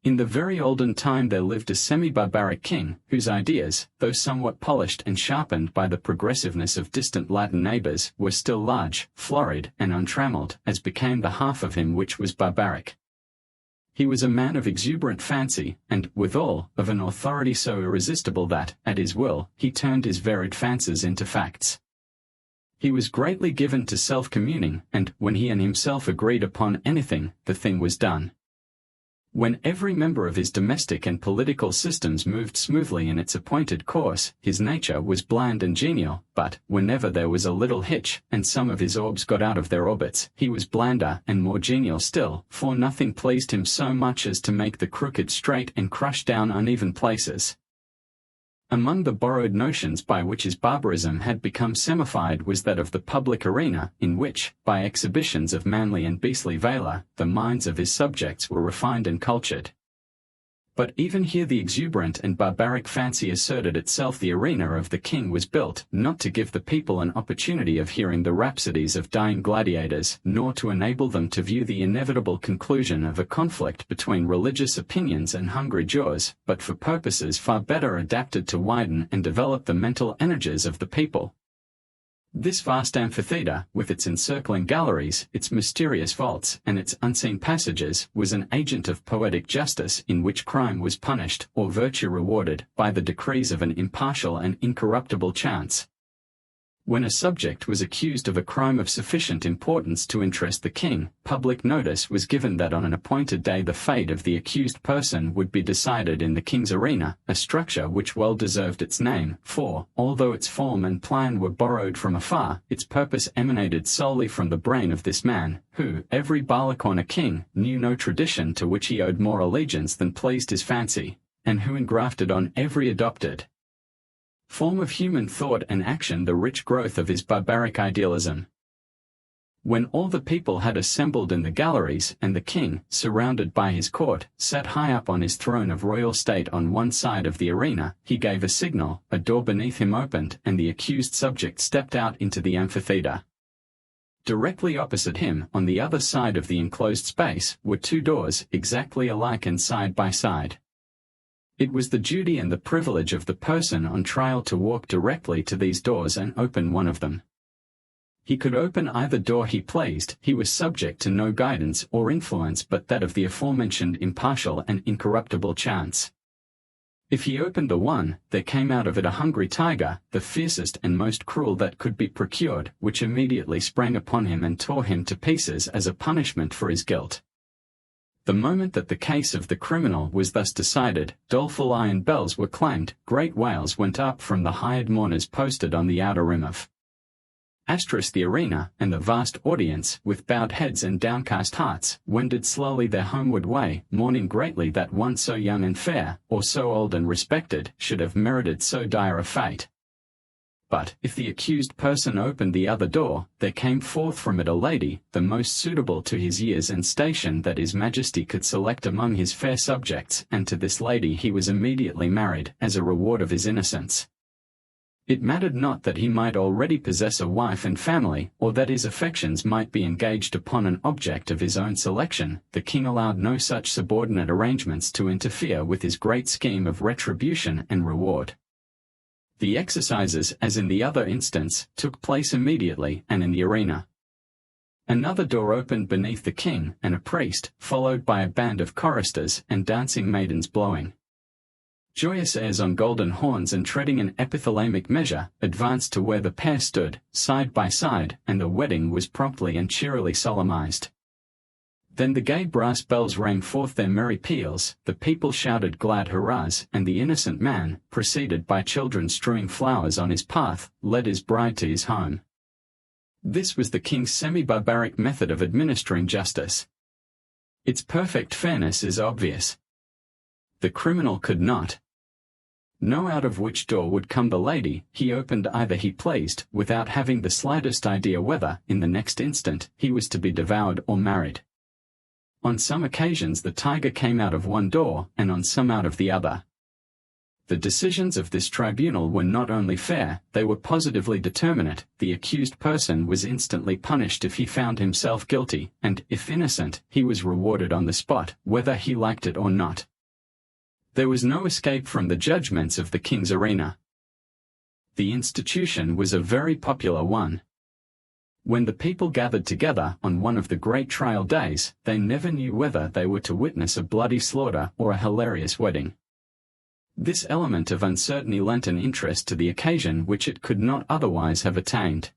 In the very olden time there lived a semi-barbaric king, whose ideas, though somewhat polished and sharpened by the progressiveness of distant Latin neighbors, were still large, florid, and untrammeled, as became the half of him which was barbaric. He was a man of exuberant fancy, and, withal, of an authority so irresistible that, at his will, he turned his varied fancies into facts. He was greatly given to self-communing, and, when he and himself agreed upon anything, the thing was done. When every member of his domestic and political systems moved smoothly in its appointed course, his nature was bland and genial, but, whenever there was a little hitch, and some of his orbs got out of their orbits, he was blander and more genial still, for nothing pleased him so much as to make the crooked straight and crush down uneven places. Among the borrowed notions by which his barbarism had become semified was that of the public arena, in which, by exhibitions of manly and beastly valor, the minds of his subjects were refined and cultured. But even here the exuberant and barbaric fancy asserted itself. The arena of the king was built, not to give the people an opportunity of hearing the rhapsodies of dying gladiators, nor to enable them to view the inevitable conclusion of a conflict between religious opinions and hungry jaws, but for purposes far better adapted to widen and develop the mental energies of the people. This vast amphitheatre, with its encircling galleries, its mysterious vaults, and its unseen passages, was an agent of poetic justice in which crime was punished, or virtue rewarded, by the decrees of an impartial and incorruptible chance. When a subject was accused of a crime of sufficient importance to interest the king, public notice was given that on an appointed day the fate of the accused person would be decided in the king's arena, a structure which well deserved its name, for, although its form and plan were borrowed from afar, its purpose emanated solely from the brain of this man, who, every Barlacorna king, knew no tradition to which he owed more allegiance than pleased his fancy, and who engrafted on every adopted form of human thought and action the rich growth of his barbaric idealism. When all the people had assembled in the galleries, and the king, surrounded by his court, sat high up on his throne of royal state on one side of the arena, he gave a signal, a door beneath him opened, and the accused subject stepped out into the amphitheatre. Directly opposite him, on the other side of the enclosed space, were two doors, exactly alike and side by side. It was the duty and the privilege of the person on trial to walk directly to these doors and open one of them. He could open either door he pleased. He was subject to no guidance or influence but that of the aforementioned impartial and incorruptible chance. If he opened the one, there came out of it a hungry tiger, the fiercest and most cruel that could be procured, which immediately sprang upon him and tore him to pieces as a punishment for his guilt. The moment that the case of the criminal was thus decided, doleful iron bells were clanged, great wails went up from the hired mourners posted on the outer rim of the arena, and the vast audience, with bowed heads and downcast hearts, wended slowly their homeward way, mourning greatly that one so young and fair, or so old and respected, should have merited so dire a fate. But, if the accused person opened the other door, there came forth from it a lady, the most suitable to his years and station that his majesty could select among his fair subjects, and to this lady he was immediately married, as a reward of his innocence. It mattered not that he might already possess a wife and family, or that his affections might be engaged upon an object of his own selection. The king allowed no such subordinate arrangements to interfere with his great scheme of retribution and reward. The exercises, as in the other instance, took place immediately and in the arena. Another door opened beneath the king, and a priest, followed by a band of choristers and dancing maidens blowing joyous airs on golden horns and treading an epithalamic measure, advanced to where the pair stood, side by side, and the wedding was promptly and cheerily solemnized. Then the gay brass bells rang forth their merry peals, the people shouted glad hurrahs, and the innocent man, preceded by children strewing flowers on his path, led his bride to his home. This was the king's semi-barbaric method of administering justice. Its perfect fairness is obvious. The criminal could not know out of which door would come the lady. He opened either he pleased, without having the slightest idea whether, in the next instant, he was to be devoured or married. On some occasions the tiger came out of one door, and on some out of the other. The decisions of this tribunal were not only fair, they were positively determinate. The accused person was instantly punished if he found himself guilty, and, if innocent, he was rewarded on the spot, whether he liked it or not. There was no escape from the judgments of the king's arena. The institution was a very popular one. When the people gathered together on one of the great trial days, they never knew whether they were to witness a bloody slaughter or a hilarious wedding. This element of uncertainty lent an interest to the occasion which it could not otherwise have attained.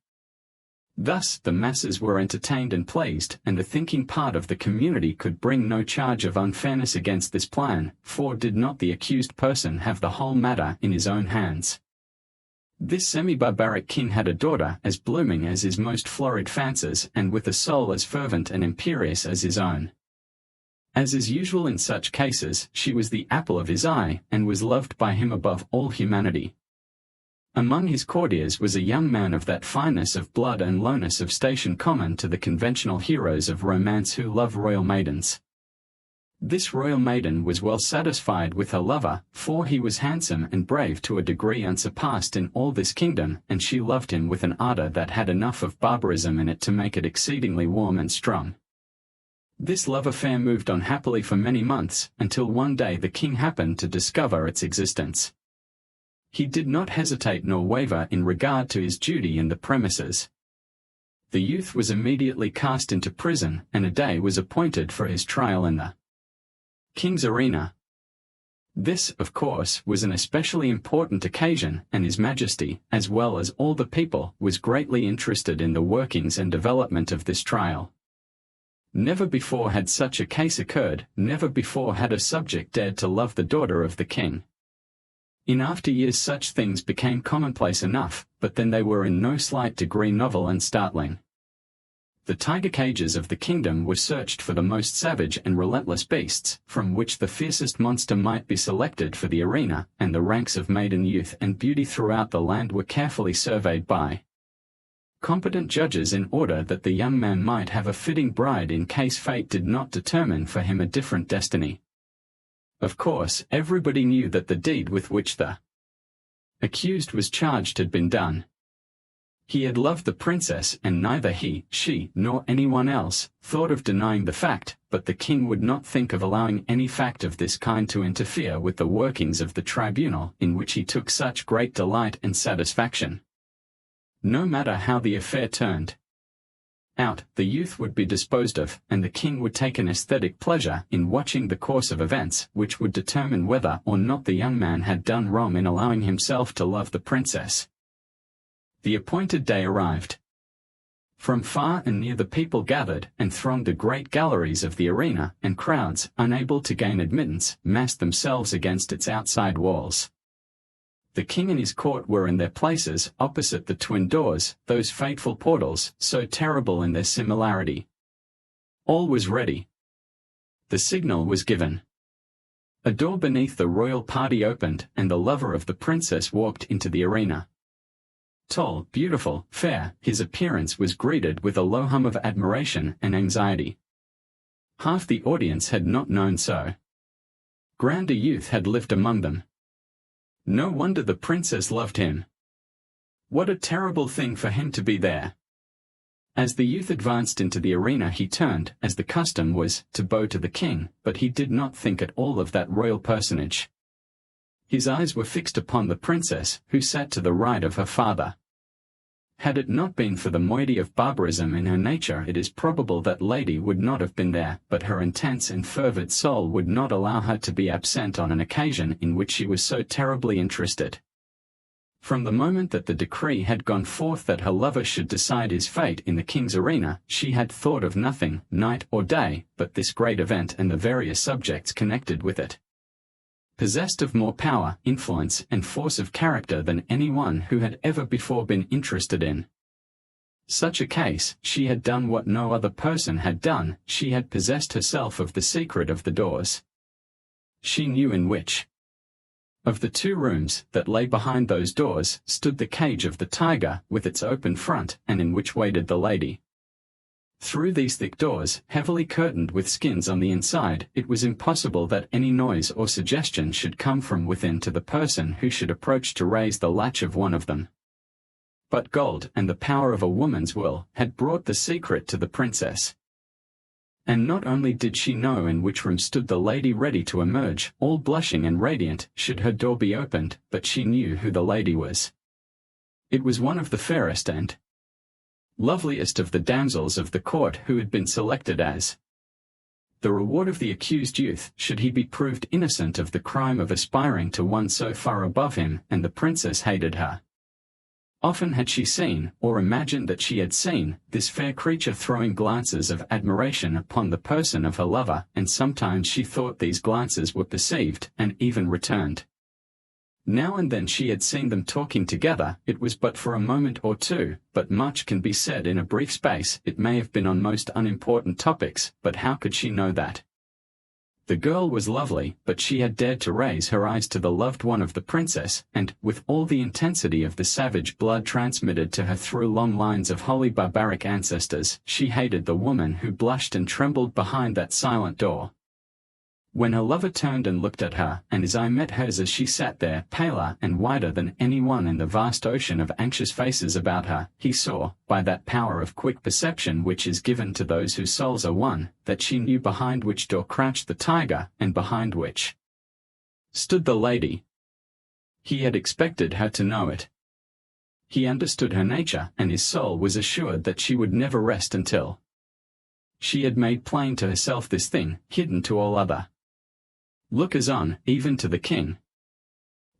Thus the masses were entertained and pleased, and the thinking part of the community could bring no charge of unfairness against this plan, for did not the accused person have the whole matter in his own hands? This semi-barbaric king had a daughter as blooming as his most florid fancies, and with a soul as fervent and imperious as his own. As is usual in such cases, she was the apple of his eye, and was loved by him above all humanity. Among his courtiers was a young man of that fineness of blood and lowness of station common to the conventional heroes of romance who love royal maidens. This royal maiden was well satisfied with her lover, for he was handsome and brave to a degree unsurpassed in all this kingdom, and she loved him with an ardor that had enough of barbarism in it to make it exceedingly warm and strong. This love affair moved on happily for many months, until one day the king happened to discover its existence. He did not hesitate nor waver in regard to his duty in the premises. The youth was immediately cast into prison, and a day was appointed for his trial in the king's arena. This, of course, was an especially important occasion, and His Majesty, as well as all the people, was greatly interested in the workings and development of this trial. Never before had such a case occurred, never before had a subject dared to love the daughter of the king. In after years such things became commonplace enough, but then they were in no slight degree novel and startling. The tiger cages of the kingdom were searched for the most savage and relentless beasts, from which the fiercest monster might be selected for the arena, and the ranks of maiden youth and beauty throughout the land were carefully surveyed by competent judges in order that the young man might have a fitting bride in case fate did not determine for him a different destiny. Of course, everybody knew that the deed with which the accused was charged had been done. He had loved the princess, and neither he, she, nor anyone else thought of denying the fact, but the king would not think of allowing any fact of this kind to interfere with the workings of the tribunal in which he took such great delight and satisfaction. No matter how the affair turned out, the youth would be disposed of, and the king would take an aesthetic pleasure in watching the course of events which would determine whether or not the young man had done wrong in allowing himself to love the princess. The appointed day arrived. From far and near the people gathered and thronged the great galleries of the arena, and crowds, unable to gain admittance, massed themselves against its outside walls. The king and his court were in their places opposite the twin doors, those fateful portals, so terrible in their similarity. All was ready. The signal was given. A door beneath the royal party opened, and the lover of the princess walked into the arena. Tall, beautiful, fair, his appearance was greeted with a low hum of admiration and anxiety. Half the audience had not known so grand a youth had lived among them. No wonder the princess loved him. What a terrible thing for him to be there. As the youth advanced into the arena he turned, as the custom was, to bow to the king, but he did not think at all of that royal personage. His eyes were fixed upon the princess, who sat to the right of her father. Had it not been for the moiety of barbarism in her nature, it is probable that lady would not have been there, but her intense and fervid soul would not allow her to be absent on an occasion in which she was so terribly interested. From the moment that the decree had gone forth that her lover should decide his fate in the king's arena, she had thought of nothing, night or day, but this great event and the various subjects connected with it. Possessed of more power, influence, and force of character than anyone who had ever before been interested in such a case, she had done what no other person had done, she had possessed herself of the secret of the doors. She knew in which of the two rooms that lay behind those doors stood the cage of the tiger with its open front, and in which waited the lady. Through these thick doors, heavily curtained with skins on the inside, it was impossible that any noise or suggestion should come from within to the person who should approach to raise the latch of one of them. But gold, and the power of a woman's will, had brought the secret to the princess. And not only did she know in which room stood the lady ready to emerge, all blushing and radiant, should her door be opened, but she knew who the lady was. It was one of the fairest and loveliest of the damsels of the court who had been selected as the reward of the accused youth, should he be proved innocent of the crime of aspiring to one so far above him, and the princess hated her. Often had she seen, or imagined that she had seen, this fair creature throwing glances of admiration upon the person of her lover, and sometimes she thought these glances were perceived, and even returned. Now and then she had seen them talking together. It was but for a moment or two, but much can be said in a brief space. It may have been on most unimportant topics, but how could she know that? The girl was lovely, but she had dared to raise her eyes to the loved one of the princess, and, with all the intensity of the savage blood transmitted to her through long lines of holy barbaric ancestors, she hated the woman who blushed and trembled behind that silent door. When her lover turned and looked at her, and his eye met hers as she sat there, paler and whiter than any one in the vast ocean of anxious faces about her, he saw, by that power of quick perception which is given to those whose souls are one, that she knew behind which door crouched the tiger, and behind which stood the lady. He had expected her to know it. He understood her nature, and his soul was assured that she would never rest until she had made plain to herself this thing, hidden to all other lookers on, even to the king.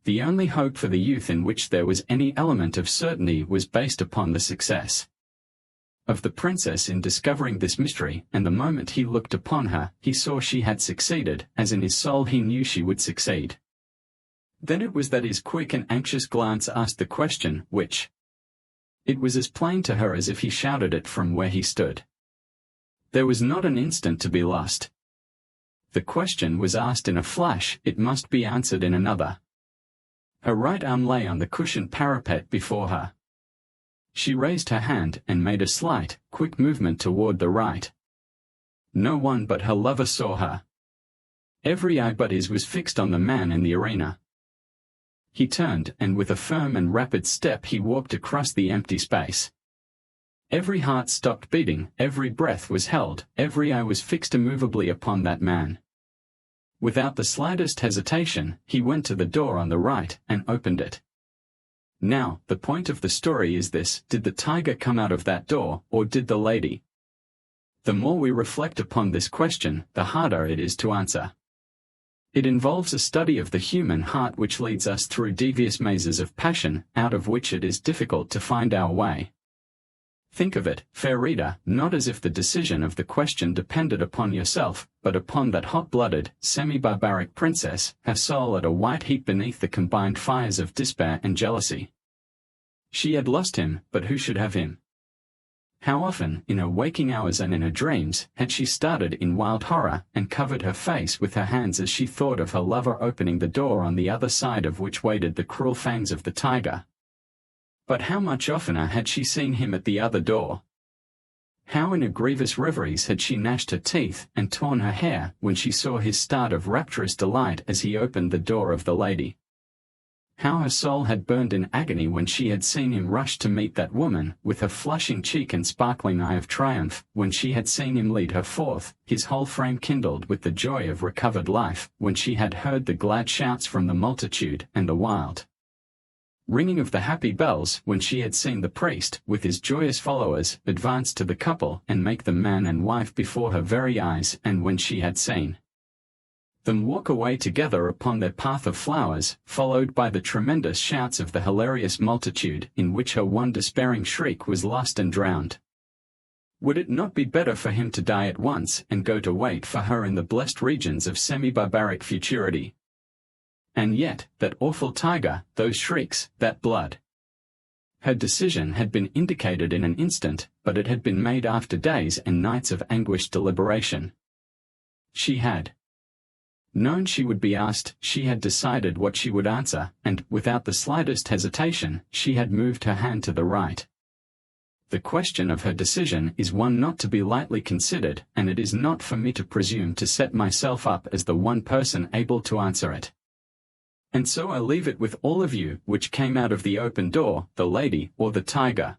The only hope for the youth in which there was any element of certainty was based upon the success of the princess in discovering this mystery, and the moment he looked upon her, he saw she had succeeded, as in his soul he knew she would succeed. Then it was that his quick and anxious glance asked the question, which it was as plain to her as if he shouted it from where he stood. There was not an instant to be lost. The question was asked in a flash, it must be answered in another. Her right arm lay on the cushioned parapet before her. She raised her hand and made a slight, quick movement toward the right. No one but her lover saw her. Every eye but his was fixed on the man in the arena. He turned, and with a firm and rapid step he walked across the empty space. Every heart stopped beating, every breath was held, every eye was fixed immovably upon that man. Without the slightest hesitation, he went to the door on the right, and opened it. Now, the point of the story is this: did the tiger come out of that door, or did the lady? The more we reflect upon this question, the harder it is to answer. It involves a study of the human heart which leads us through devious mazes of passion, out of which it is difficult to find our way. Think of it, fair reader, not as if the decision of the question depended upon yourself, but upon that hot-blooded, semi-barbaric princess, her soul at a white heat beneath the combined fires of despair and jealousy. She had lost him, but who should have him? How often, in her waking hours and in her dreams, had she started in wild horror, and covered her face with her hands as she thought of her lover opening the door on the other side of which waited the cruel fangs of the tiger. But how much oftener had she seen him at the other door? How in a grievous reveries had she gnashed her teeth and torn her hair when she saw his start of rapturous delight as he opened the door of the lady? How her soul had burned in agony when she had seen him rush to meet that woman, with her flushing cheek and sparkling eye of triumph, when she had seen him lead her forth, his whole frame kindled with the joy of recovered life, when she had heard the glad shouts from the multitude and the wild ringing of the happy bells, when she had seen the priest, with his joyous followers, advance to the couple and make them man and wife before her very eyes, and when she had seen them walk away together upon their path of flowers, followed by the tremendous shouts of the hilarious multitude, in which her one despairing shriek was lost and drowned. Would it not be better for him to die at once, and go to wait for her in the blessed regions of semi-barbaric futurity? And yet, that awful tiger, those shrieks, that blood. Her decision had been indicated in an instant, but it had been made after days and nights of anguished deliberation. She had known she would be asked, she had decided what she would answer, and, without the slightest hesitation, she had moved her hand to the right. The question of her decision is one not to be lightly considered, and it is not for me to presume to set myself up as the one person able to answer it. And so I leave it with all of you, which came out of the open door, the lady or the tiger.